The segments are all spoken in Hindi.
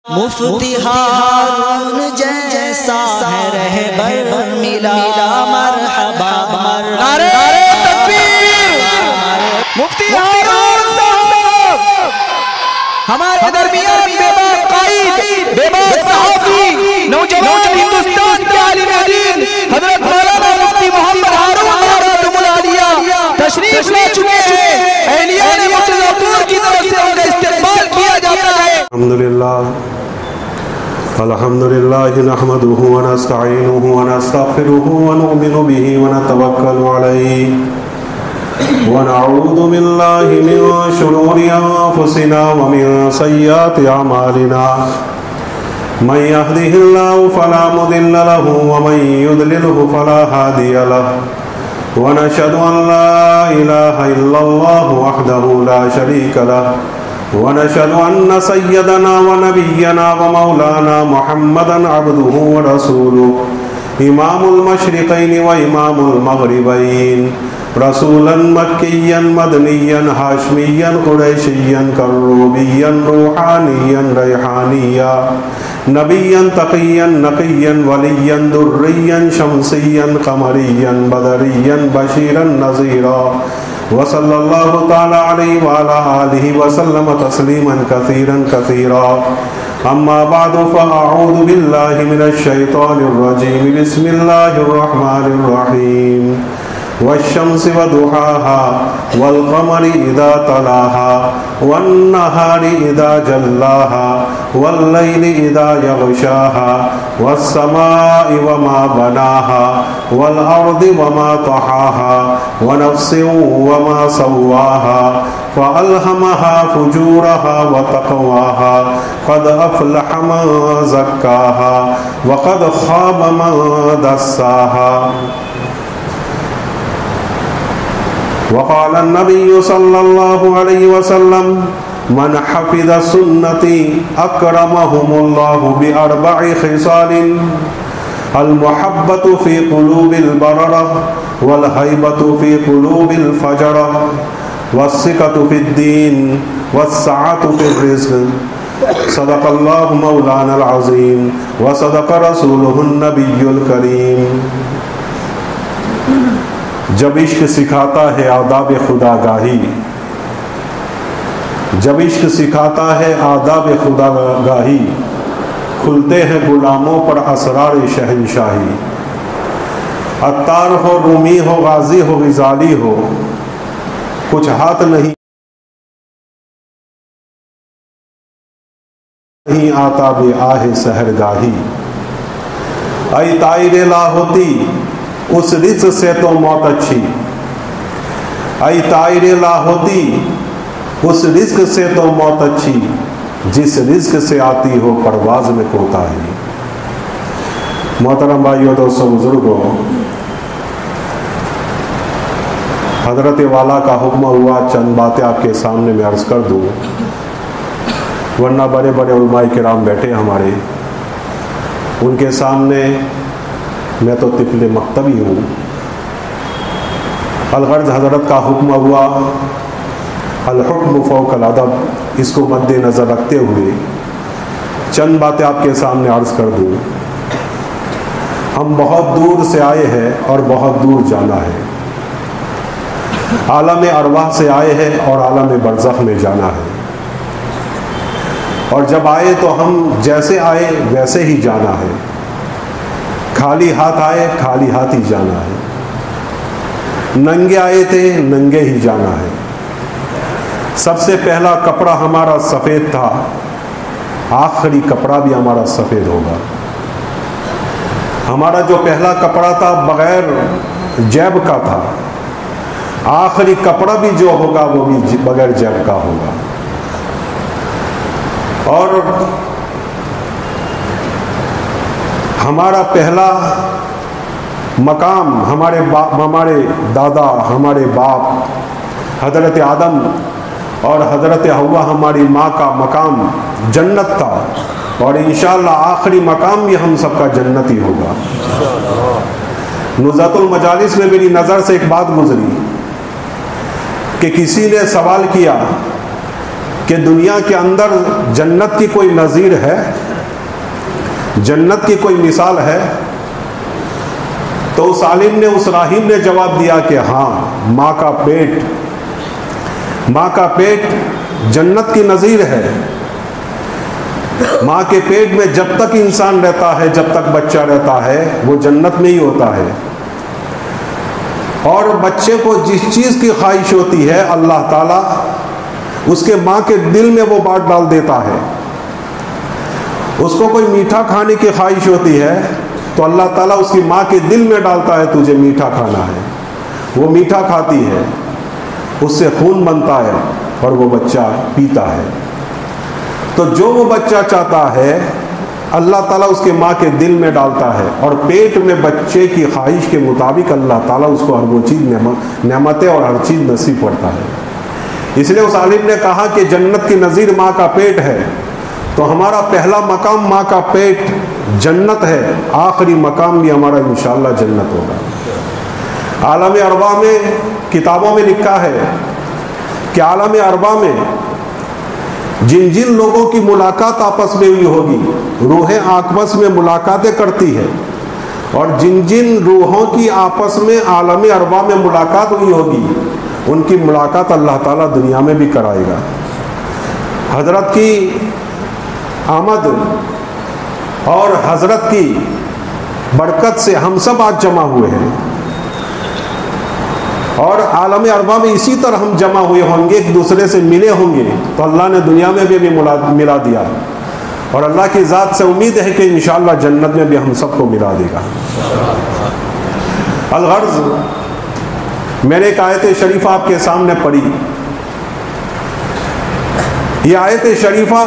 मुफ्ती हारून जैसा है रहबर मिला मरहबा नारे तकबीर। मुफ्ती हारून साहब हमारे दरमियान बेबाक कायद, बेबाक सहाफ़ी, नौजवान हिंदुस्तान के आलिम दीन हज़रत मौलाना मुफ्ती मोहम्मद हारून दारुल आलिया तशरीफ ले चुके हैं। अहलियान मुतज़फ़्फ़र की तरफ से उनका इस्तक़बाल किया जाता है। अल्हम्दुलिल्लाह नहमदुहु व नस्तईनुहु व नस्तगफिरुहु व नु'मिनु बिही व नतवक्कलु अलैहि व नऊज़ु बिल्लाहि मिन शुरूरि अनफुसिना व मिन सय्यिआति अमालिना। मन यहदिहिल्लाहु फला मुदिल्ल लहु व मन युद्लिलहु फला हादिय लहु व नशहदु अन ला इलाहा इल्लल्लाहु वहदहु ला शरीका लहु वनशहदु अन्न सय्यदना व नबिय्यना व मौलाना मुहम्मदन अब्दुहु व रसूलुहु इमामुल मशरिक़ैन व इमामुल मग़रिबैन रसूलन मक्किय्यन मदनिय्यन हाशमिय्यन कुरैशिय्यन कर्रूबिय्यन रूहानिय्यन रैहानिया नबिय्यन तक़िय्यन नक़िय्यन वलिय्यन दुर्रिय्यन शम्सिय्यन क़मरिय्यन बदरिय्यन बशीरन नज़ीरा वसल्लल्लाहु ताला अलैहि व अला आलिहि वसल्लम तस्लीमन कसीरन कसीरा। अम्मा बादु फ़अऊज़ु बिल्लाहि मिनश शैतानिर रजीम। बिस्मिल्लाहिर रहमानिर रहीम। वश्शम्सि वदुहाहा वल्क़मरि इज़ा तलाहा वन्नहारि इज़ा जल्लाहा वल्लैलि इज़ा यग़शाहा वस्समाइ वमा बनाहा वल्अर्दि वमा तहाहा वनफ्सिन वमा सव्वाहा फ़अल्हमहा फ़ुजूरहा व तक़वाहा क़द अफ़लह मन ज़क्काहा व क़द ख़ाब मन दस्साहा। वक़ाल नबी सल्लल्लाहु अलैहि वसल्लम मन हफ़िज़ सुन्नती अकरमहुमुल्लाहु बिअरबइ ख़िसालिन अल मुहब्बतु फ़ी क़ुलूबिल बररह वल हैबतु फ़ी क़ुलूबिल फ़जरह वस्सिकतु फ़िद्दीन वस्सअतु फ़िर्रिज़्क़। सदक़ल्लाहु मौलानल अज़ीम व सदक़ रसूलुहुन नबियुल करीम। जब इश्क सिखाता है आदाब खुदागाही, जब इश्क सिखाता है आदाब खुदागाही, खुलते हैं गुलामों पर असरार शहंशाही। अत्तार हो रूमी हो गाजी हो ग़िज़ाली हो, कुछ हाथ नहीं आता बे आहे सहरगाही। ऐ ताइरे लाहोती उस रिज़्क़ से तो मौत अच्छी, आई ताइरे लाहोती उस रिज़्क़ से तो मौत अच्छी, जिस रिज़्क़ से आती हो परवाज़ में कोताही। मोहतरम भाइयों दोस्तों बुजुर्गों, हज़रत वाला का हुक्म हुआ चंद बातें आपके सामने मैं अर्ज़ कर दूँ, वरना बड़े बड़े उलमाए किराम बैठे हमारे, उनके सामने मैं तो तिफ़्ल मक्तबी हूँ। अलगर्ज़ हज़रत का हुक्म हुआ अल हुक्म फ़ौक़ल अदब, इसको मद्देनज़र रखते हुए चंद बातें आपके सामने अर्ज़ कर दूँ। हम बहुत दूर से आए हैं और बहुत दूर जाना है। आलम अरवाह से आए हैं और आलम बरज़ख में जाना है। और जब आए तो हम जैसे आए वैसे ही जाना है। खाली हाथ आए खाली हाथ ही जाना है। नंगे आए थे नंगे ही जाना है। सबसे पहला कपड़ा हमारा सफ़ेद था, आखिरी कपड़ा भी हमारा सफ़ेद होगा। हमारा जो पहला कपड़ा था बग़ैर जैब का था, आखिरी कपड़ा भी जो होगा वो भी बग़ैर जैब का होगा। और हमारा पहला मकाम हमारे दादा हमारे बाप हज़रत आदम और हज़रत हव्वा हमारी माँ का मकाम जन्नत था, और इंशाअल्लाह आखिरी मकाम भी हम सबका जन्नत ही होगा। नुज़ातुल मजालिस में मेरी नज़र से एक बात गुजरी कि किसी ने सवाल किया कि दुनिया के अंदर जन्नत की कोई नज़ीर है, जन्नत की कोई मिसाल है? तो उस आलिम ने, उस राहिब ने जवाब दिया कि हाँ, माँ का पेट जन्नत की नज़ीर है। माँ के पेट में जब तक इंसान रहता है, जब तक बच्चा रहता है, वो जन्नत में ही होता है। और बच्चे को जिस चीज़ की ख्वाहिश होती है, अल्लाह ताला उसके माँ के दिल में वो बात डाल देता है। उसको कोई मीठा खाने की ख्वाहिश होती है तो अल्लाह ताला उसकी माँ के दिल में डालता है, तुझे मीठा खाना है। वो मीठा खाती है, उससे खून बनता है और वो बच्चा पीता है। तो जो वो बच्चा चाहता है अल्लाह ताला उसके माँ के दिल में डालता है, और पेट में बच्चे की ख्वाहिश के मुताबिक अल्लाह ताला उसको हर वो चीज़ नेमतें और हर चीज़ नसीब पड़ता है। इसलिए उस आलिम ने कहा कि जन्नत की नज़ीर माँ का पेट है। तो हमारा पहला मकाम माँ का पेट जन्नत है, आखिरी मकाम भी हमारा इंशाअल्लाह जन्नत होगा। आलम अरबा में, किताबों में लिखा है कि आलम अरबा में जिन जिन लोगों की मुलाकात आपस में हुई होगी, रूहें आपस में मुलाकातें करती है, और जिन जिन रूहों की आपस में आलम अरबा में मुलाकात हुई होगी, उनकी मुलाकात अल्लाह ताला दुनिया में भी कराएगा। हजरत की आमद और हजरत की बरकत से हम सब आज जमा हुए हैं, और आलम अरबा में इसी तरह हम जमा हुए होंगे, एक दूसरे से मिले होंगे। तो अल्लाह ने दुनिया में भी मिला दिया, और अल्लाह की ज़ात से उम्मीद है कि इंशाअल्लाह जन्नत में भी हम सबको मिला देगा। अलगर्ज़, मैंने एक आयत शरीफा आपके सामने पढ़ी। ये आयत शरीफा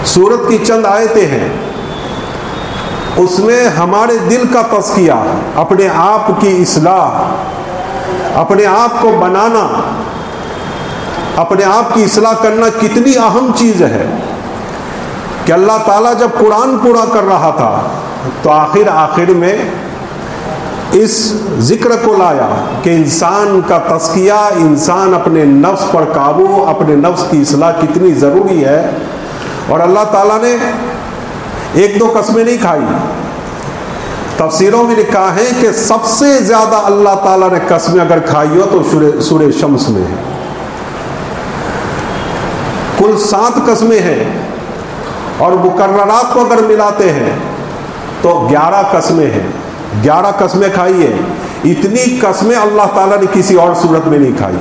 सूरत की चंद आयतें हैं, उसमें हमारे दिल का तज़किया, अपने आप की इस्लाह, अपने आप को बनाना, अपने आप की इस्लाह करना कितनी अहम चीज़ है कि अल्लाह ताला जब कुरान पूरा कर रहा था तो आखिर में इस जिक्र को लाया कि इंसान का तज़किया, इंसान अपने नफ्स पर काबू, अपने नफ्स की इस्लाह कितनी ज़रूरी है। और अल्लाह ताला ने एक दो कसमें नहीं खाई। तफसीरों में लिखा है कि सबसे ज़्यादा अल्लाह ताला ने कसमें अगर खाई हो तो सूरे शम्स में है। कुल 7 कसमें हैं, और मुकर्ररात को अगर मिलाते हैं तो 11 कसमें हैं। 11 कसमें खाई है। इतनी कसमें अल्लाह ताला ने किसी और सूरत में नहीं खाई,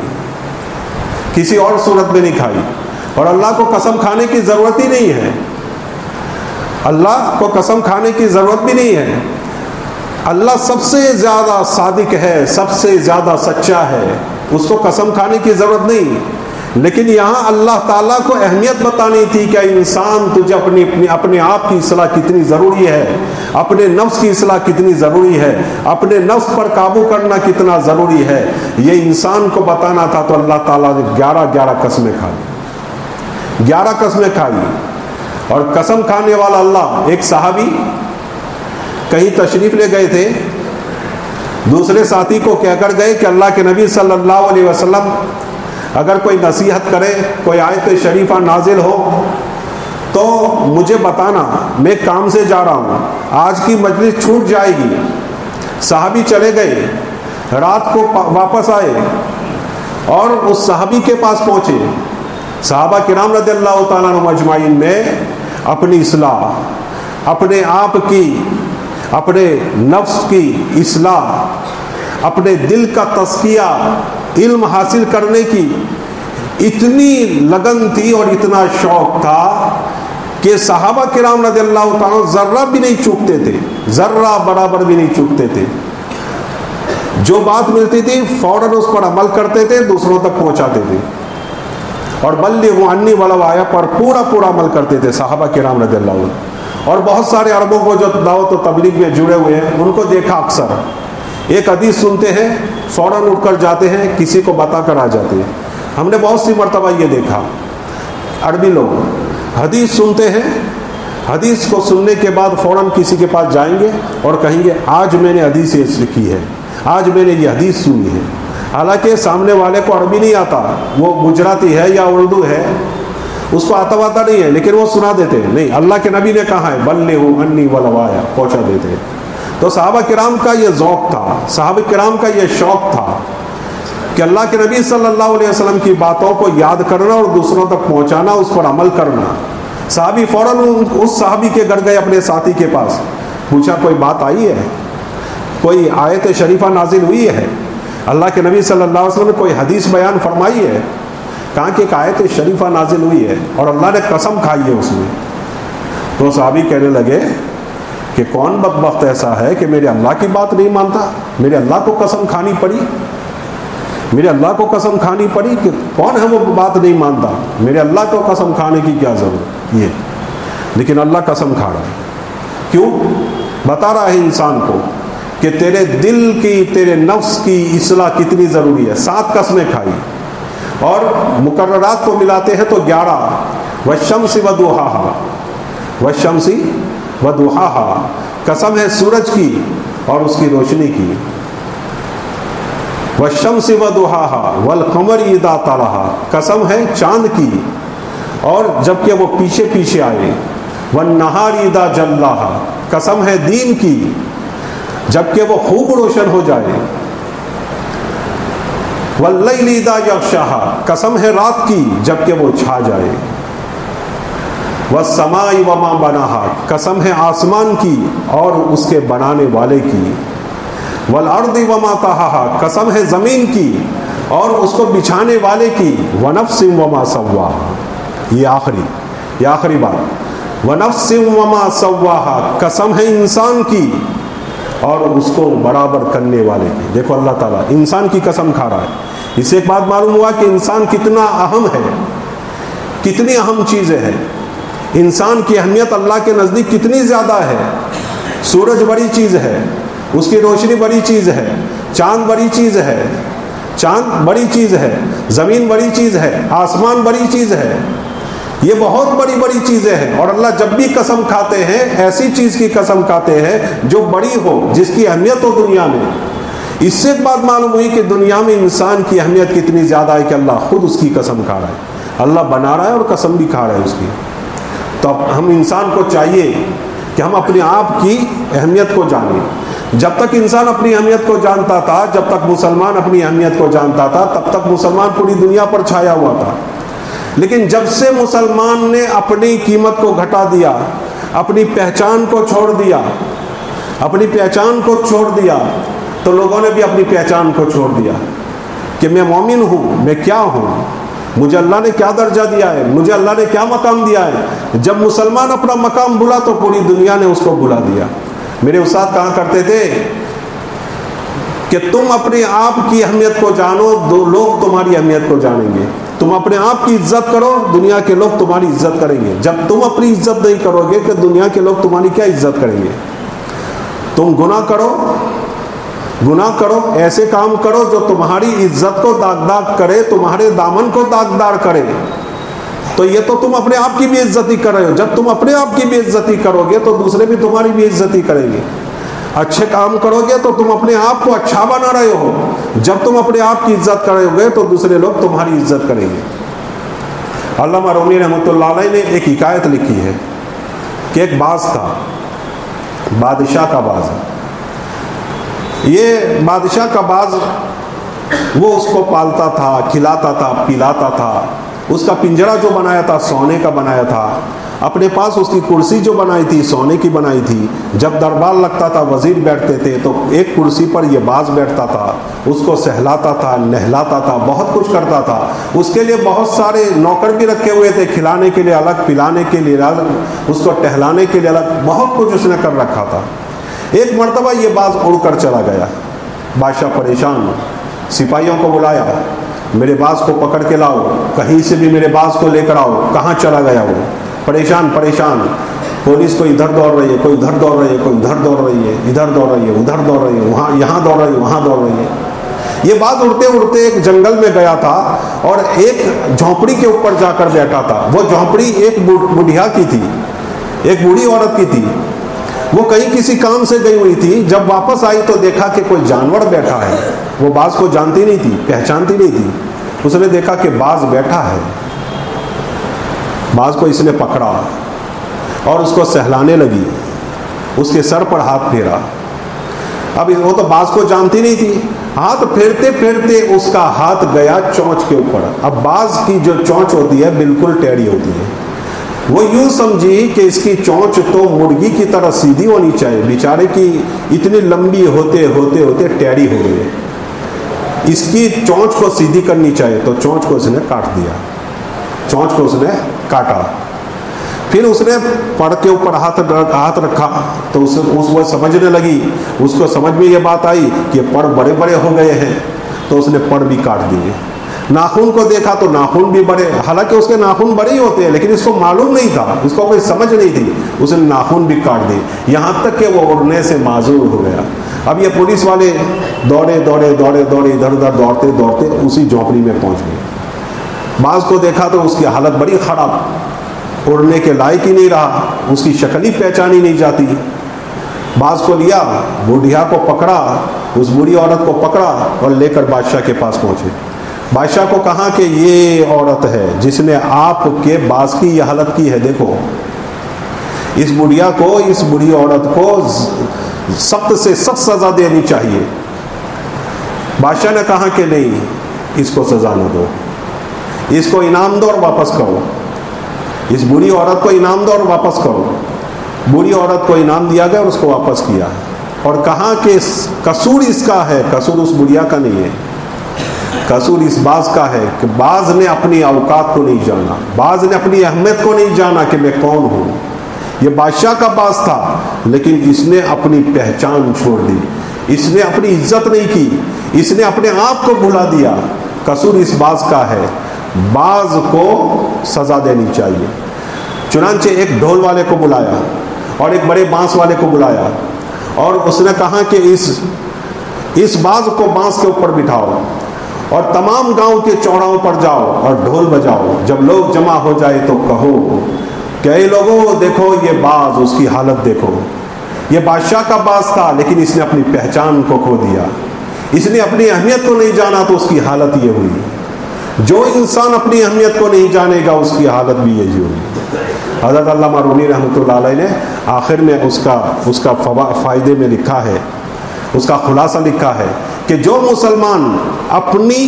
किसी और सूरत में नहीं खाई। और अल्लाह को कसम खाने की ज़रूरत ही नहीं है, अल्लाह को कसम खाने की ज़रूरत भी नहीं है। अल्लाह सबसे ज़्यादा सादिक है, सबसे ज़्यादा सच्चा है, उसको कसम खाने की ज़रूरत नहीं। लेकिन यहाँ अल्लाह ताला को अहमियत बतानी थी कि इंसान, तुझे अपने आप की इस्लाह कितनी ज़रूरी है, अपने नफ्स की इस्लाह कितनी ज़रूरी है, अपने नफ्स पर काबू करना कितना ज़रूरी है, ये इंसान को बताना था। तो अल्लाह ताला ने 11 कसमें खाई, 11 कसमें खाई। और कसम खाने वाला अल्लाह, एक सहाबी कहीं तशरीफ़ ले गए थे, दूसरे साथी को कहकर गए कि अल्लाह के नबी सल्लल्लाहु अलैहि वसल्लम अगर कोई नसीहत करे, कोई आयत शरीफा नाजिल हो तो मुझे बताना, मैं काम से जा रहा हूँ, आज की मजलिस छूट जाएगी। सहाबी चले गए, रात को वापस आए और उस सहाबी के पास पहुँचे। सहाबा किराम रज़ियल्लाहु ताला अन्हुम अजमाइन में अपनी इस्लाह, अपने आप की, अपने नफ्स की इस्लाह, अपने दिल का तज़किया, इल्म हासिल करने की इतनी लगन थी और इतना शौक़ था कि सहाबा किराम रज़ियल्लाहु ताला ज़र्रा भी नहीं चूकते थे, ज़र्रा बराबर भी नहीं चूकते थे। जो बात मिलती थी फ़ौरन उस पर अमल करते थे, दूसरों तक पहुँचाते थे। और बल्लिगू अन्नी वलौ आया पर पूरा अमल करते थे सहाबा किराम रज़ियल्लाहु अन्हुम। और बहुत सारे अरबों को जो दावत और तबलीग में जुड़े हुए हैं, उनको देखा अक्सर एक हदीस सुनते हैं, फ़ौरन उठकर जाते हैं, किसी को बता कर आ जाते हैं। हमने बहुत सी मरतबा ये देखा, अरबी लोग हदीस सुनते हैं, हदीस को सुनने के बाद फ़ौरन किसी के पास जाएंगे और कहेंगे आज मैंने हदीस ये लिखी है, आज मैंने ये हदीस सुनी है। हालांकि सामने वाले को अरबी नहीं आता, वो गुजराती है या उर्दू है, उसको आता वाता नहीं है, लेकिन वो सुना देते हैं। नहीं, अल्लाह के नबी ने कहा है बल्लिगू अन्नी वलवाया, पहुंचा देते हैं। तो सहाबा किराम का ये ज़ौक़ था, सहाबा किराम का ये शौक़ था कि अल्लाह के नबी सल्लल्लाहु अलैहि वसल्लम की बातों को याद करना और दूसरों तक पहुंचाना, उस पर अमल करना। साहबी फ़ौरन उस साहबी के घर गए, अपने साथी के पास, पूछा कोई बात आई है, कोई आयत शरीफा नाजिल हुई है, अल्लाह के नबी सल्लल्लाहु अलैहि वसल्लम ने कोई हदीस बयान फरमाई है? कहा कि एक आयत शरीफा नाजिल हुई है और अल्लाह ने कसम खाई है उसमें। तो साहबी कहने लगे कि कौन बदबख्त ऐसा है कि मेरे अल्लाह की बात नहीं मानता, मेरे अल्लाह को कसम खानी पड़ी, मेरे अल्लाह को कसम खानी पड़ी कि कौन है वो बात नहीं मानता, मेरे अल्लाह को कसम खाने की क्या ज़रूरत ये। लेकिन अल्लाह कसम खा रहा है, क्यों? बता रहा है इंसान को कि तेरे दिल की, तेरे नफ्स की इस्लाह कितनी ज़रूरी है। 7 कसमें खाई और मुकर्ररात को मिलाते हैं तो 11। वश्शम्सी वदुहाहा, वश्शम्सी वदुहाहा, कसम है सूरज की और उसकी रोशनी की। वश्शम्सी वदुहाहा वल क़मर इज़ा तलाहा, कसम है चांद की और जबकि वो पीछे पीछे आए। वन नहार इज़ा जल्लाहा, कसम है दीन की जबकि वो खूब रोशन हो जाए। वल्लैली इज़ा यग़शाहा, कसम है रात की जबकि वो छा जाए। वस्समाई वमा बनाहा, कसम है आसमान की और उसके बनाने वाले की। वल अर्दि वमा तहाहा, कसम है ज़मीन की और उसको बिछाने वाले की। वनफ्सिम वमा सव्वाहा, ये आखिरी बात। वनफ्सिम वमा सव्वाहा, कसम है इंसान की और उसको बराबर करने वाले की। देखो अल्लाह ताला इंसान की कसम खा रहा है। इससे एक बात मालूम हुआ कि इंसान कितना अहम है, कितनी अहम चीज़ें हैं। इंसान की अहमियत अल्लाह के नज़दीक कितनी ज़्यादा है। सूरज बड़ी चीज़ है, उसकी रोशनी बड़ी चीज़ है, चांद बड़ी चीज़ है, चांद बड़ी चीज़ है, ज़मीन बड़ी चीज़ है, आसमान बड़ी चीज़ है। ये बहुत बड़ी बड़ी चीज़ें हैं और अल्लाह जब भी कसम खाते हैं ऐसी चीज़ की कसम खाते हैं जो बड़ी हो, जिसकी अहमियत हो दुनिया में। इससे एक बात मालूम हुई कि दुनिया में इंसान की अहमियत कितनी ज़्यादा है कि अल्लाह खुद उसकी कसम खा रहा है। अल्लाह बना रहा है और कसम भी खा रहा है उसकी। तो हम इंसान को चाहिए कि हम अपने आप की अहमियत को जानें। जब तक इंसान अपनी अहमियत को जानता था, जब तक मुसलमान अपनी अहमियत को जानता था, तब तक मुसलमान पूरी दुनिया पर छाया हुआ था। लेकिन जब से मुसलमान ने अपनी कीमत को घटा दिया, अपनी पहचान को छोड़ दिया, अपनी पहचान को छोड़ दिया, तो लोगों ने भी अपनी पहचान को छोड़ दिया कि मैं मोमिन हूँ, मैं क्या हूँ, मुझे अल्लाह ने क्या दर्जा दिया है, मुझे अल्लाह ने क्या मकाम दिया है। जब मुसलमान अपना मकाम भूला तो पूरी दुनिया ने उसको भुला दिया। मेरे उस्ताद कहा करते थे कि तुम अपने आप की अहमियत को जानो, दो लोग तुम्हारी अहमियत को जानेंगे। तुम अपने आप की इज्जत करो, दुनिया के लोग तुम्हारी इज्जत करेंगे। जब तुम अपनी इज्जत नहीं करोगे कि दुनिया के लोग तुम्हारी क्या इज्जत करेंगे। तुम गुनाह करो, ऐसे काम करो जो तुम्हारी इज्जत को दाग करे, तुम्हारे दामन को दागदार करे, तो ये तो तुम अपने आप की भी इज्जती कर रहे हो। जब तुम अपने आप की भी इज्जती करोगे तो दूसरे भी तुम्हारी भी इज्जती करेंगे। अच्छे काम करोगे तो तुम अपने आप को अच्छा बना रहे हो। जब तुम अपने आप की इज्जत करोगे तो दूसरे लोग तुम्हारी इज्जत करेंगे। अल्लामा रूमी रहमतुल्लाह अलैह ने एक हिकायत लिखी है कि एक बाज था, बादशाह का बाज। ये बादशाह का बाज, वो उसको पालता था, खिलाता था, पिलाता था। उसका पिंजरा जो बनाया था सोने का बनाया था। अपने पास उसकी कुर्सी जो बनाई थी सोने की बनाई थी। जब दरबार लगता था, वजीर बैठते थे, तो एक कुर्सी पर ये बाज बैठता था, उसको सहलाता था, नहलाता था, बहुत कुछ करता था। उसके लिए बहुत सारे नौकर भी रखे हुए थे, खिलाने के लिए अलग, पिलाने के लिए अलग, उसको टहलाने के लिए अलग, बहुत कुछ उसने कर रखा था। एक मर्तबा ये बाज उड़कर चला गया। बादशाह परेशान, सिपाहियों को बुलाया, मेरे बाज को पकड़ के लाओ, कहीं से भी मेरे बाज को लेकर आओ, कहाँ चला गया वो। परेशान, पुलिस को इधर दौड़ रही है, कोई उधर दौड़ रही है, कोई उधर दौड़ रही है, इधर दौड़ रही है, उधर दौड़ रही है, वहाँ यहाँ दौड़ रही है, वहाँ दौड़ रही है। ये बाज उड़ते उड़ते एक जंगल में गया था और एक झोंपड़ी के ऊपर जाकर बैठा था। वो झोंपड़ी एक बुढ़िया की थी, एक बूढ़ी औरत की थी। वो कहीं किसी काम से गई हुई थी, जब वापस आई तो देखा कि कोई जानवर बैठा है। वो बाज को जानती नहीं थी, पहचानती नहीं थी। उसने देखा कि बाज बैठा है। बाज को इसने पकड़ा और उसको सहलाने लगी, उसके सर पर हाथ फेरा। अब वो तो बाज को जानती नहीं थी, हाथ फेरते फेरते उसका हाथ गया चोंच के ऊपर। अब बाज की जो चोंच होती है बिल्कुल टेढ़ी होती है। वो यूं समझी कि इसकी चोंच तो मुर्गी की तरह सीधी होनी चाहिए, बेचारे की इतनी लंबी होते होते होते टेढ़ी हो गई। इसकी चोंच को सीधी करनी चाहिए, तो चोंच को उसने काट दिया, चोंच को उसने काटा। फिर उसने पड़ के ऊपर हाथ रखा तो वो समझने लगी, उसको समझ में ये बात आई कि पड़ बड़े बड़े हो गए हैं, तो उसने पड़ भी काट दिए। नाखून को देखा तो नाखून भी बड़े, हालांकि उसके नाखून बड़े ही होते हैं, लेकिन इसको मालूम नहीं था, इसको कोई समझ नहीं थी, उसने नाखून भी काट दिए, यहाँ तक कि वो उड़ने से माजूर हो गया। अब ये पुलिस वाले दौड़े दौड़े दौड़े दौड़े इधर उधर दौड़ते दौड़ते उसी झोंपड़ी में पहुँच गए। बाज को देखा तो उसकी हालत बड़ी ख़राब, उड़ने के लायक ही नहीं रहा, उसकी शक्ल ही पहचानी नहीं जाती। बाज को लिया, बुढ़िया को पकड़ा, उस बूढ़ी औरत को पकड़ा और लेकर बादशाह के पास पहुँचे। बादशाह को कहा कि ये औरत है जिसने आपके बाज की यह हालत की है, देखो इस बुढ़िया को, इस बूढ़ी औरत को सख्त से सख्त सज़ा देनी चाहिए। बादशाह ने कहा कि नहीं, इसको सज़ा न दो, इसको इनाम दो और वापस करो, इस बुरी औरत को इनाम दो और वापस करो। बुरी औरत को इनाम दिया गया और उसको वापस किया और कहा कि कसूर इसका है, कसूर उस बुढ़िया का नहीं है, कसूर इस बाज का है कि बाज ने अपनी औकात को नहीं जाना, बाज ने अपनी अहमियत को नहीं जाना कि मैं कौन हूँ। ये बादशाह का बाज था, लेकिन इसने अपनी पहचान छोड़ दी, इसने अपनी इज्जत नहीं की, इसने अपने आप को भुला दिया। कसूर इस बाज का है, बाज को सजा देनी चाहिए। चुनांचे एक ढोल वाले को बुलाया और एक बड़े बांस वाले को बुलाया और उसने कहा कि इस बाज को बांस के ऊपर बिठाओ और तमाम गांव के चौराहों पर जाओ और ढोल बजाओ। जब लोग जमा हो जाए तो कहो कि ऐ लोगों, देखो ये बाज, उसकी हालत देखो, ये बादशाह का बाज था, लेकिन इसने अपनी पहचान को खो दिया, इसने अपनी अहमियत को नहीं जाना, तो उसकी हालत ये हुई। जो इंसान अपनी अहमियत को नहीं जानेगा उसकी हालत भी यही होगी। हज़रत अल्लामा रूमी रहमतुल्लाह अलैह ने आखिर में उसका फ़ायदे में लिखा है, उसका खुलासा लिखा है कि जो मुसलमान अपनी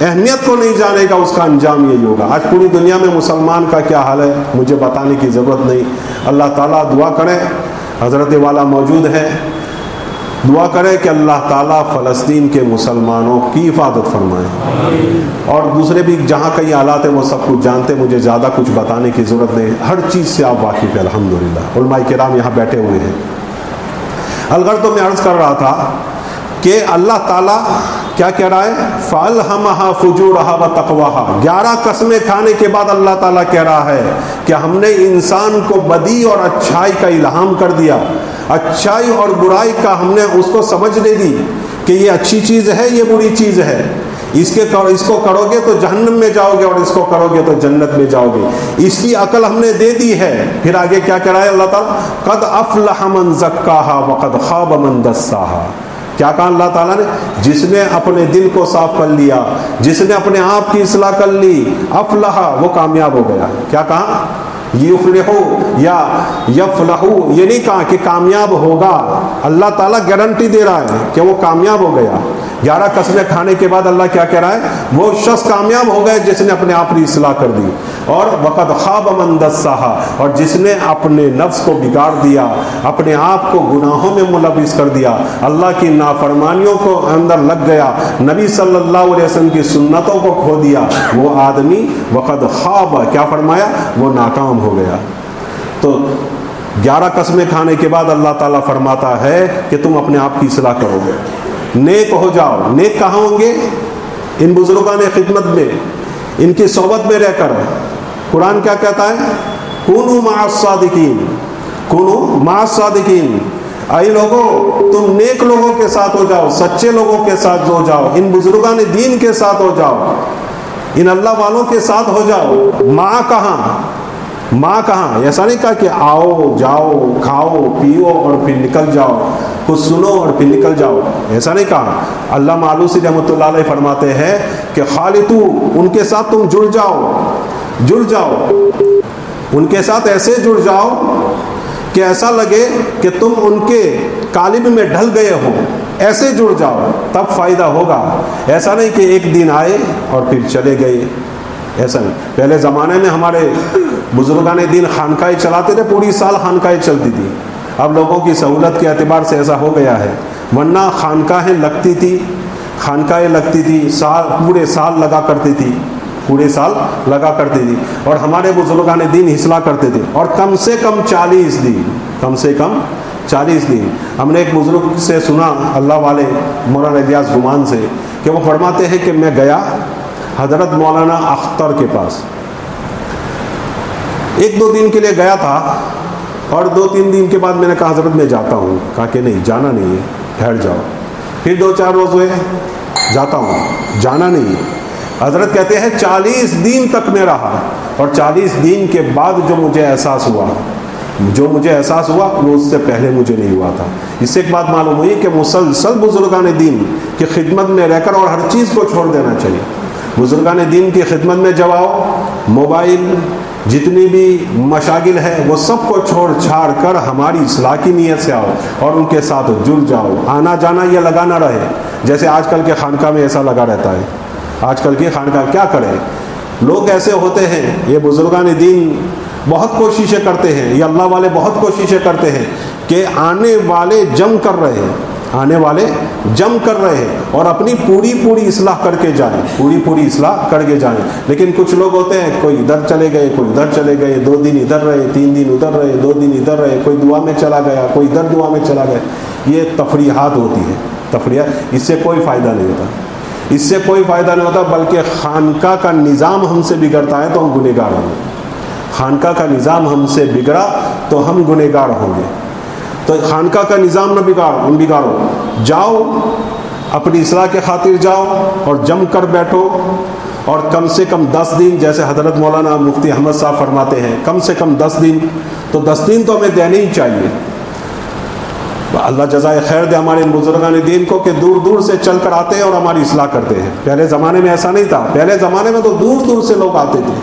अहमियत को नहीं जानेगा उसका अंजाम यही होगा। आज पूरी दुनिया में मुसलमान का क्या हाल है मुझे बताने की ज़रूरत नहीं। अल्लाह ताला दुआ करें, हज़रत वाला मौजूद है, दुआ करें कि अल्लाह ताला फ़लस्तीन के मुसलमानों की हिफाजत फरमाए और दूसरे भी जहाँ कई हालात हैं वो सब कुछ जानते, मुझे ज़्यादा कुछ बताने की ज़रूरत नहीं, हर चीज़ से आप वाकिफ़ हैं अल्हम्दुलिल्लाह। उलमाए किराम यहाँ बैठे हुए हैं। अलगर तो मैं अर्ज़ कर रहा था कि अल्लाह ताला क्या कह रहा है, फ़अल्हमहा फ़ुजूरहा व तक़वाहा। 11 कसमें खाने के बाद अल्लाह ताला कह रहा है कि हमने इंसान को बदी और अच्छाई का इल्हाम कर दिया, अच्छाई और बुराई का हमने उसको समझने दी कि ये अच्छी चीज़ है, ये बुरी चीज़ है, इसको करोगे तो जहन्नम में जाओगे और इसको करोगे तो जन्नत में जाओगे। इसकी अकल हमने दे दी है। फिर आगे क्या कह रहा है अल्लाह ताला, क़द अफ़लह मन ज़क्काहा व क़द ख़ाब मन दस्साहा। क्या कहा अल्लाह ताला ने, जिसने अपने दिल को साफ कर लिया, जिसने अपने आप की इस्लाह कर ली, अफ़लह, वो कामयाब हो गया। क्या कहा, युफ़्लिहु या यफ़लहु, ये नहीं कहा कि कामयाब होगा, अल्लाह ताला गारंटी दे रहा है कि वो कामयाब हो गया। 11 कसमें खाने के बाद अल्लाह क्या कह रहा है, वो शख्स कामयाब हो गए जिसने अपने आप की इस्लाह कर दी। और वक़द ख़ाब मन दस्साहा, और जिसने अपने नफ्स को बिगाड़ दिया, अपने आप को गुनाहों में मुलविस कर दिया, अल्लाह की नाफरमानियों को अंदर लग गया, नबी सल्लल्लाहु अलैहि वसल्लम की सुन्नतों को खो दिया, वो आदमी वक़द ख़ाब, क्या फरमाया, वो नाकाम हो गया। तो 11 कसमें खाने के बाद अल्लाह ताला फरमाता है कि तुम अपने आप की इस्लाह करोगे, नेक हो जाओ। नेक कहाँ होंगे, इन बुजुर्गान खिदमत में, इनकी सोबत में रहकर। कुरान क्या कहता है, कुनू मअस सादिकीन, कुनू मअस सादिकीन, आई लोगों तुम नेक लोगों के साथ हो जाओ, सच्चे लोगों के साथ हो जाओ, इन बुजुर्गान दीन के साथ हो जाओ, इन अल्लाह वालों के साथ हो जाओ। माँ कहाँ, माँ कहाँ, ऐसा नहीं कहा कि आओ जाओ खाओ पियो और फिर निकल जाओ, कुछ सुनो और फिर निकल जाओ, ऐसा नहीं कहा। अल्लामा आलूसी रहमतुल्लाह अलैह फरमाते हैं कि खालितू, उनके साथ तुम जुड़ जाओ, उनके साथ ऐसे जुड़ जाओ कि ऐसा लगे कि तुम उनके कालिब में ढल गए हो, ऐसे जुड़ जाओ तब फायदा होगा। ऐसा नहीं कि एक दिन आए और फिर चले गए, ऐसा नहीं। पहले ज़माने में हमारे बुजुर्गान दीन खानकाएँ चलाते थे, पूरी साल खानकाएँ चलती थी। अब लोगों की सहूलत के एतबार से ऐसा हो गया है, वरना खानकाएँ लगती थी, पूरे साल लगा करती थी, और हमारे बुजुर्गान दीन हिस्सा करते थे, और कम से कम 40 दिन। हमने एक बुजुर्ग से सुना, अल्लाह वाले मौलाना इलियास गुमान से, कि वो फरमाते हैं कि मैं गया हज़रत मौलाना अख्तर के पास, 1-2 दिन के लिए गया था, और 2-3 दिन के बाद मैंने कहा हज़रत मैं जाता हूँ। कहा कि नहीं, जाना नहीं है, ठहर जाओ। फिर 2-4 रोज़ हुए, जाता हूँ, जाना नहीं है। हज़रत कहते हैं 40 दिन तक मैं रहा, और 40 दिन के बाद जो मुझे एहसास हुआ वो उससे पहले मुझे नहीं हुआ था। इससे एक बात मालूम हुई कि मुसलसल बुजुर्गान दीन की खिदमत में रहकर और हर चीज़ को छोड़ देना चाहिए। बुजुर्गान दीन की खिदमत में जब आओ, मोबाइल जितनी भी मशागिल है वो सब को छोड़ छाड़ कर हमारी इस्लाह की नीयत से आओ और उनके साथ जुड़ जाओ। आना जाना ये लगा ना रहे, जैसे आजकल के खानका में ऐसा लगा रहता है। आजकल के खानका क्या करें, लोग ऐसे होते हैं। ये बुजुर्गान दीन बहुत कोशिशें करते हैं, ये अल्लाह वाले बहुत कोशिशें करते हैं कि आने वाले जम कर रहे हैं और अपनी पूरी इस्लाह करके जाएं, लेकिन कुछ लोग होते हैं, कोई इधर चले गए, कोई उधर चले गए, 2 दिन इधर रहे, 3 दिन उधर रहे, 2 दिन इधर रहे, कोई दुआ में चला गया, कोई इधर दुआ में चला गया। ये तफरीहात होती है, तफरीहात। इससे कोई फ़ायदा नहीं होता, बल्कि खानका का निज़ाम हमसे बिगड़ता है तो हम गुनहगार होंगे। खानका का निज़ाम हमसे बिगड़ा तो हम गुनहगार होंगे। तो खानका का निज़ाम न बिगाड़ो, जाओ अपनी इस्लाह के खातिर जाओ और जम कर बैठो, और कम से कम 10 दिन, जैसे हज़रत मौलाना मुफ्ती अहमद साहब फरमाते हैं, कम से कम 10 दिन, तो 10 दिन तो हमें देने ही चाहिए। अल्लाह जज़ाए खैर दे हमारे बुजुर्गान दीन को कि दूर दूर से चल कर आते हैं और हमारी इस्लाह करते हैं। पहले ज़माने में ऐसा नहीं था, पहले ज़माने में तो दूर दूर से लोग आते थे,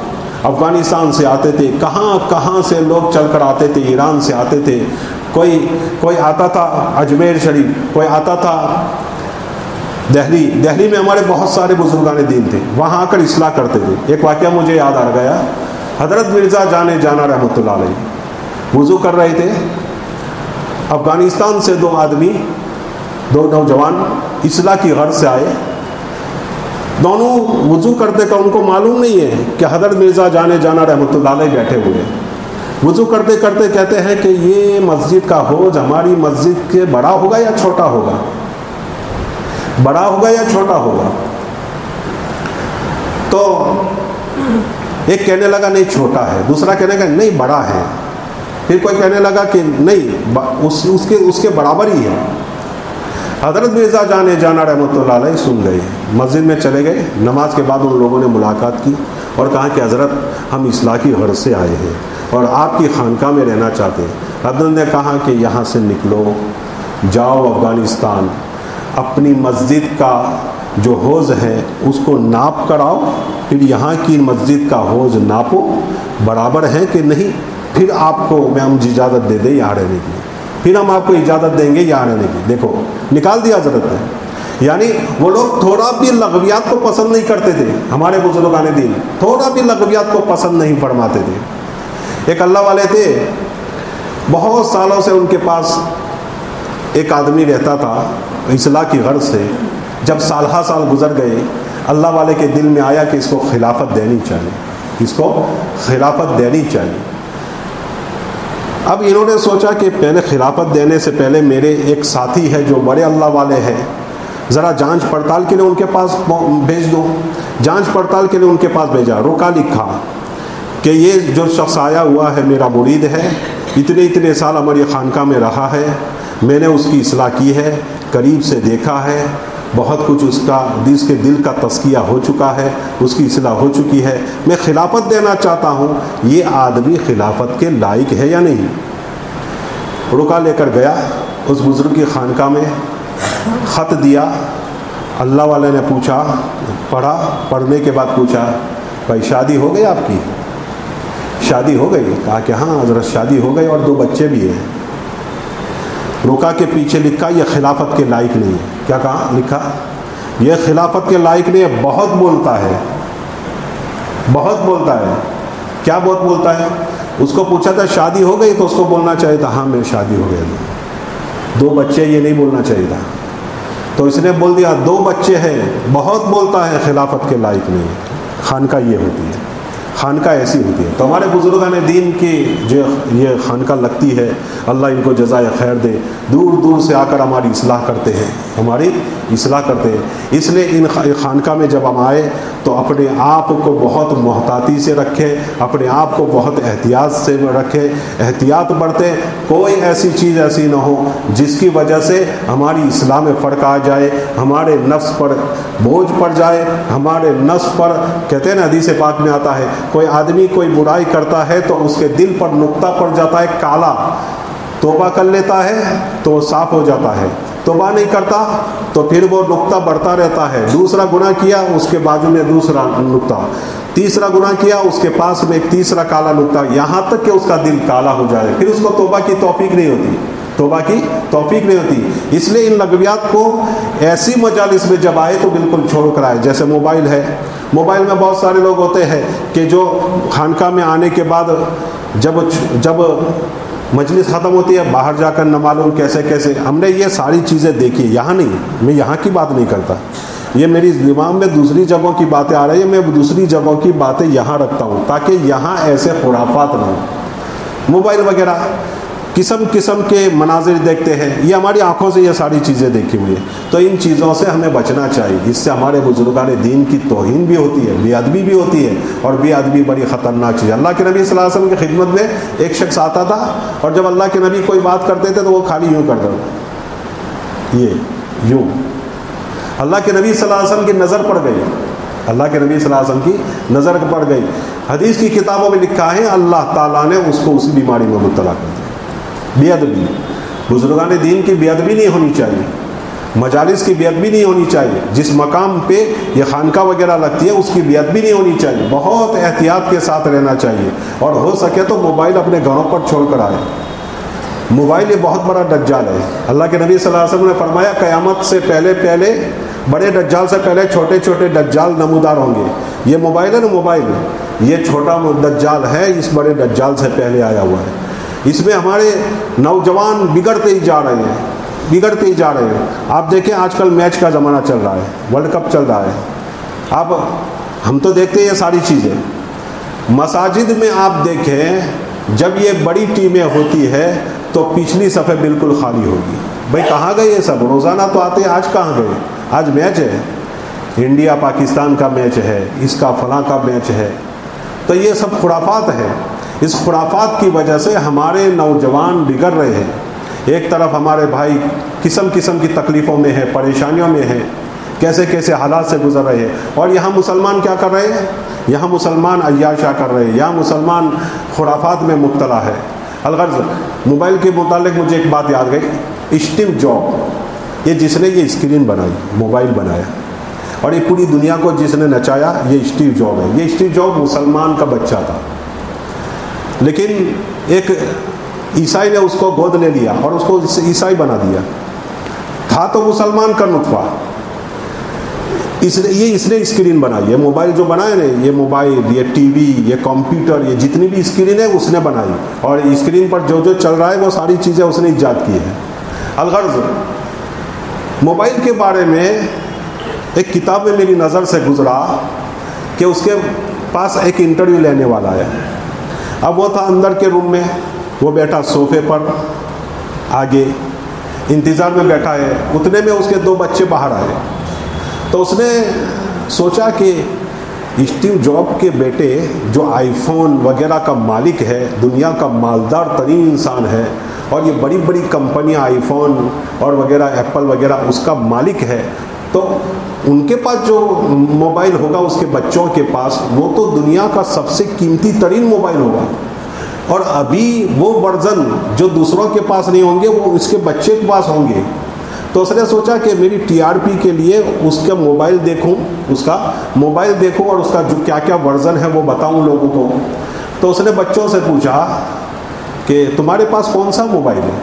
अफ़गानिस्तान से आते थे, कहाँ से लोग चल कर आते थे, ईरान से आते थे, कोई आता था अजमेर शरीफ, कोई आता था दिल्ली में हमारे बहुत सारे बुजुर्गान दीन थे, वहाँ आकर इस्लाह करते थे। एक वाक़या मुझे याद आ गया, हज़रत मिर्ज़ा जाना रहमतुल्लाह अलैह वुज़ू कर रहे थे, अफ़गानिस्तान से 2 नौजवान इस्लाह की गर्ज से आए। दोनों वुज़ू करते का उनको मालूम नहीं है कि हज़रत मिर्ज़ा जाना रहमतुल्लाह अलैह बैठे हुए हैं। वुज़ू करते करते कहते हैं कि ये मस्जिद का हौज हमारी मस्जिद के बड़ा होगा या छोटा होगा, तो एक कहने लगा नहीं छोटा है, दूसरा कहने लगा नहीं बड़ा है, फिर कोई कहने लगा कि नहीं उसके बराबर ही है। हज़रत मिर्ज़ा जाना रहमतुल्लाह अलैह सुन गए, मस्जिद में चले गए। नमाज के बाद उन लोगों ने मुलाकात की और कहा कि हज़रत हम इस्लाह की गर्ज से आए हैं और आपकी खानका में रहना चाहते हैं। हज़रत ने कहा कि यहाँ से निकलो, जाओ अफ़गानिस्तान, अपनी मस्जिद का जो हौज़ है उसको नाप कर आओ, फिर यहाँ की मस्जिद का हौज़ नापो, बराबर है कि नहीं, फिर आपको हम इजाज़त दे दें यहाँ रहने की, फिर हम आपको इजाज़त देंगे यहाँ रहने की। देखो निकाल दिया हज़रत ने। यानी वो लोग थोड़ा भी लग़वियात को पसंद नहीं करते थे, हमारे बुजुर्गान दीन थोड़ा भी लग़वियात को पसंद नहीं फरमाते थे। एक अल्लाह वाले थे, बहुत सालों से उनके पास एक आदमी रहता था इस्लाह की गर्ज से। जब साल गुजर गए, अल्लाह वाले के दिल में आया कि इसको खिलाफत देनी चाहिए, अब इन्होंने सोचा कि पहले खिलाफत देने से पहले मेरे एक साथी है जो बड़े अल्लाह वाले हैं, ज़रा जांच पड़ताल के लिए उनके पास भेज दो। जांच पड़ताल के लिए उनके पास भेजा, रोका लिखा कि ये जो शख्स आया हुआ है मेरा मुरीद है, इतने साल हमारी खानका में रहा है, मैंने उसकी इस्लाह की है, करीब से देखा है, बहुत कुछ उसका उसके दिल का तस्किया हो चुका है, उसकी इस्लाह हो चुकी है। मैं खिलाफत देना चाहता हूँ, ये आदमी खिलाफत के लायक है या नहीं। रुका लेकर गया उस बुज़ुर्ग की खानका में, ख़त दिया। अल्लाह वाले ने पूछा, पढ़ा, पढ़ने के बाद पूछा, भाई शादी हो गई आपकी? शादी हो गई? कहा कि हाँ हज़रत शादी हो गई और 2 बच्चे भी हैं। रुका के पीछे लिखा ये खिलाफत के लायक नहीं है। क्या कहा? लिखा ये खिलाफत के लायक नहीं है, बहुत बोलता है, बहुत बोलता है। क्या बहुत बोलता है? उसको पूछा था शादी हो गई, तो उसको बोलना चाहिए था हाँ मेरी शादी हो गई, 2 बच्चे, ये नहीं बोलना चाहिए था। तो इसने बोल दिया 2 बच्चे हैं, बहुत बोलता है, खिलाफत के लायक नहीं है। खानका ये होती है, खानका ऐसी होती है। तो हमारे बुजुर्गान दीन की जो ये खानका लगती है, अल्लाह इनको जज़ाए खैर दे, दूर दूर से आकर हमारी इस्लाह करते हैं, हमारी इस्लाह करते हैं। इसलिए इन खानका में जब हम आए तो अपने आप को बहुत मोहताती से रखें, अपने आप को बहुत एहतियात से रखें, एहतियात बरतें। कोई ऐसी चीज़ ऐसी ना हो जिसकी वजह से हमारी इस्लाह में फ़र्क आ जाए, हमारे नफ्स पर बोझ पड़ जाए, हमारे नफ्स पर, कहते हैं ना हदीस पाक में आता है, कोई आदमी कोई बुराई करता है तो उसके दिल पर नुक्ता पड़ जाता है काला, तौबा कर लेता है तो वो साफ़ हो जाता है, तौबा नहीं करता तो फिर वो नुक्ता बढ़ता रहता है। दूसरा गुनाह किया उसके बाजू में दूसरा नुक्ता, तीसरा गुनाह किया उसके पास में एक तीसरा काला नुक्ता, यहाँ तक कि उसका दिल काला हो जाए, फिर उसको तौबा की तौफीक नहीं होती, तौबा की तौफीक नहीं होती। इसलिए इन लगवियात को ऐसी मजालिस में जब आए तो बिल्कुल छोड़ कर आए। जैसे मोबाइल है, मोबाइल में बहुत सारे लोग होते हैं कि जो खानका में आने के बाद जब मजलिस ख़त्म होती है बाहर जाकर न मालूम कैसे कैसे, हमने ये सारी चीज़ें देखी। यहाँ नहीं, मैं यहाँ की बात नहीं करता, ये मेरी दिमाग में दूसरी जगहों की बातें आ रही है, मैं दूसरी जगहों की बातें यहाँ रखता हूँ ताकि यहाँ ऐसे खुराफात ना हो। मोबाइल वगैरह किस्म किस्म के मनाजिर देखते हैं, ये हमारी आंखों से ये सारी चीज़ें देखी हुई है। तो इन चीज़ों से हमें बचना चाहिए, इससे हमारे बुजुर्गान दीन की तौहीन भी होती है, बेअदबी भी होती है, और बेअदबी बड़ी ख़तरनाक चीज़ है। अल्लाह के नबी सल्लल्लाहु अलैहि वसल्लम की खिदमत में एक शख्स आता था और जब अल्लाह के नबी कोई बात करते थे तो वो खाली यूँ करता था, ये यूँ। अल्लाह के नबी सल्लल्लाहु अलैहि वसल्लम की नज़र पड़ गई, अल्लाह के नबी सल्लल्लाहु अलैहि वसल्लम की नज़र पड़ गई। हदीस की किताबों में लिखा है अल्लाह ताला ने उसको उस बीमारी में मुब्तला कर दिया। बेअदबी, बुजुर्गान दीन की बेअदबी नहीं होनी चाहिए, मजालिस की बेअदबी नहीं होनी चाहिए, जिस मकाम पे ये खानका वगैरह लगती है उसकी बेअदबी नहीं होनी चाहिए, बहुत एहतियात के साथ रहना चाहिए। और हो सके तो मोबाइल अपने घरों पर छोड़ कर आए। मोबाइल ये बहुत बड़ा दज्जाल है। अल्लाह के नबी सल्लल्लाहु अलैहि वसल्लम ने फरमाया क़यामत से पहले पहले, बड़े दज्जाल से पहले छोटे छोटे दज्जाल नमूदार होंगे। ये मोबाइल है ना, मोबाइल ये छोटा दज्जाल है, इस बड़े दज्जाल से पहले आया हुआ है। इसमें हमारे नौजवान बिगड़ते ही जा रहे हैं, बिगड़ते ही जा रहे हैं। आप देखें आजकल मैच का ज़माना चल रहा है, वर्ल्ड कप चल रहा है। अब हम तो देखते हैं ये सारी चीज़ें। मसाजिद में आप देखें जब ये बड़ी टीमें होती है तो पिछली सफ़े बिल्कुल खाली होगी। भाई कहाँ गए ये सब? रोज़ाना तो आते हैं, आज कहाँ गए? आज मैच है, इंडिया पाकिस्तान का मैच है, इसका फलां का मैच है। तो ये सब खुराफात है। इस खुराफात की वजह से हमारे नौजवान बिगड़ रहे हैं। एक तरफ हमारे भाई किस्म किस्म की तकलीफ़ों में है, परेशानियों में है, कैसे कैसे हालात से गुजर रहे हैं। और यहाँ मुसलमान क्या कर रहे हैं? यहाँ मुसलमान अय्याशा कर रहे हैं, यहाँ मुसलमान खुराफात में मुब्तला है। अलगर्ज़ मोबाइल के मुतालिक मुझे एक बात याद गई। स्टीव जॉब, ये जिसने ये स्क्रीन बनाई, मोबाइल बनाया और ये पूरी दुनिया को जिसने नचाया, ये स्टीव जॉब है। ये स्टीव जॉब मुसलमान का बच्चा था, लेकिन एक ईसाई ने उसको गोद ले लिया और उसको ईसाई बना दिया। था तो मुसलमान का नुत्फा, इसने स्क्रीन बनाई है। मोबाइल जो बनाए ना, ये मोबाइल, ये टीवी, ये कंप्यूटर, ये जितनी भी स्क्रीन है उसने बनाई, और स्क्रीन पर जो जो चल रहा है वो सारी चीज़ें उसने ईजाद की है। अलगर्ज़ मोबाइल के बारे में एक किताब में मेरी नज़र से गुजरा कि उसके पास एक इंटरव्यू लेने वाला है। अब वो था अंदर के रूम में, वो बैठा सोफे पर आगे इंतज़ार में बैठा है। उतने में उसके 2 बच्चे बाहर आए। तो उसने सोचा कि स्टीव जॉब के बेटे जो आईफोन वगैरह का मालिक है, दुनिया का मालदार तरीन इंसान है, और ये बड़ी बड़ी कंपनियां आईफोन और वगैरह एप्पल वगैरह उसका मालिक है, तो उनके पास जो मोबाइल होगा उसके बच्चों के पास, वो तो दुनिया का सबसे कीमती तरीन मोबाइल होगा, और अभी वो वर्जन जो दूसरों के पास नहीं होंगे वो उसके बच्चे के पास होंगे। तो उसने सोचा कि मेरी टीआरपी के लिए उसका मोबाइल देखूं, और उसका जो क्या क्या वर्जन है वो बताऊं लोगों को। तो उसने बच्चों से पूछा कि तुम्हारे पास कौन सा मोबाइल है,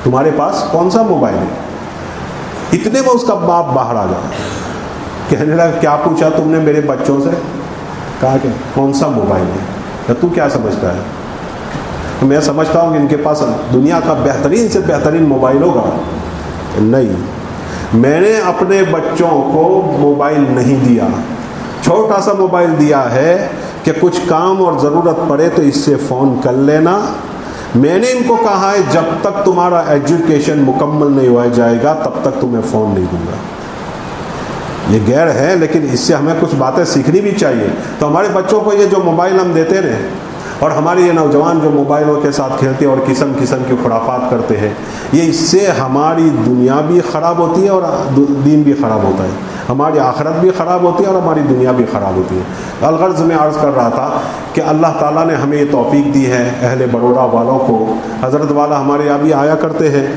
तुम्हारे पास कौन सा मोबाइल है। इतने में उसका बाप बाहर आ गया, कहने लगा क्या पूछा तुमने मेरे बच्चों से? कहा कि कौन सा मोबाइल है, तो तू क्या समझता है? तो मैं समझता हूँ कि इनके पास दुनिया का बेहतरीन से बेहतरीन मोबाइल होगा। नहीं, मैंने अपने बच्चों को मोबाइल नहीं दिया, छोटा सा मोबाइल दिया है कि कुछ काम और ज़रूरत पड़े तो इससे फ़ोन कर लेना। मैंने इनको कहा है जब तक तुम्हारा एजुकेशन मुकम्मल नहीं हो जाएगा तब तक तुम्हें फ़ोन नहीं दूंगा। ये गैर है, लेकिन इससे हमें कुछ बातें सीखनी भी चाहिए। तो हमारे बच्चों को ये जो मोबाइल हम देते रहे, और हमारे ये नौजवान जो मोबाइलों के साथ खेलते हैं और किस्म किस्म की खुराफात करते हैं, ये इससे हमारी दुनिया भी ख़राब होती है और दीन भी ख़राब होता है, हमारी आखिरत भी ख़राब होती है और हमारी दुनिया भी ख़राब होती है। अलगर्ज़ में अर्ज़ कर रहा था कि अल्लाह ताला ने हमें ये तौफ़ीक दी है, अहले बड़ौदा वालों को, हज़रत वाला हमारे यहाँ भी आया करते हैं,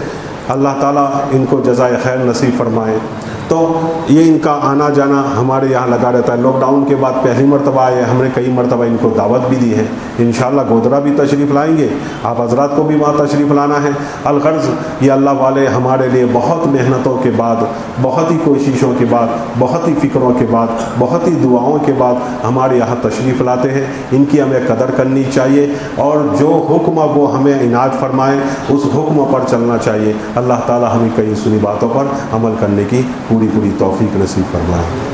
अल्लाह ताला इनको जज़ाए खैर नसीब फरमाए। तो ये इनका आना जाना हमारे यहाँ लगा रहता है। लॉकडाउन के बाद पहली मरतबा आए, हमने कई मरतबा इनको दावत भी दी है। इंशाअल्लाह गोधरा भी तशरीफ़ लाएंगे, आप हज़रात को भी वहाँ तशरीफ़ लाना है। अलगर्ज़ ये अल्लाह वाले हमारे लिए बहुत मेहनतों के बाद, बहुत ही कोशिशों के बाद, बहुत ही फ़िक्रों के बाद, बहुत ही दुआओं के बाद हमारे यहाँ तशरीफ़ लाते हैं। इनकी हमें कदर करनी चाहिए और जो हुक्म वो हमें इनायत फरमाए उस हुक्म पर चलना चाहिए। अल्लाह ताला हमें कई सुनी बातों पर अमल करने की पूरी तौफीक नसीब फरमाए।